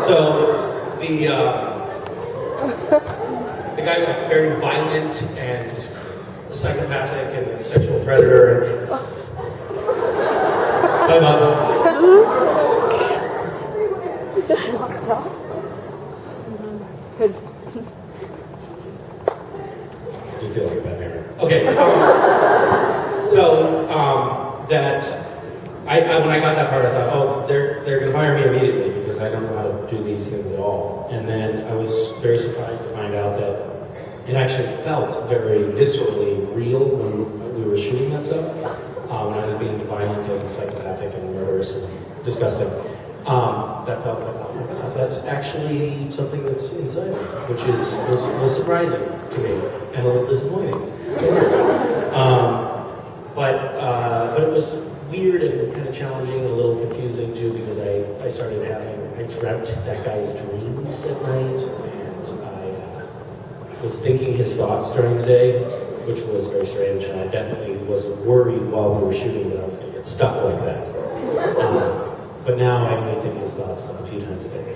So the guy was very violent and psychopathic and a sexual predator. Hi, Mom. He just walks off. Good. I do feel like a bad parent. Okay. When I got that part, I thought, oh, they're going to fire me immediately because I don't know how to do these things at all. And then I was very surprised to find out that it actually felt very viscerally real when we were shooting that stuff. When I was being violent and psychopathic and murderous and disgusting. That felt like, oh my God, that's actually something that's inside me, which was surprising to me and a little disappointing. But it was weird and kind of challenging and a little confusing too because I dreamt that guy's dreams at night and I was thinking his thoughts during the day, which was very strange, and I definitely was worried while we were shooting that I was going to get stuck like that. But now I only think his thoughts a few times a day.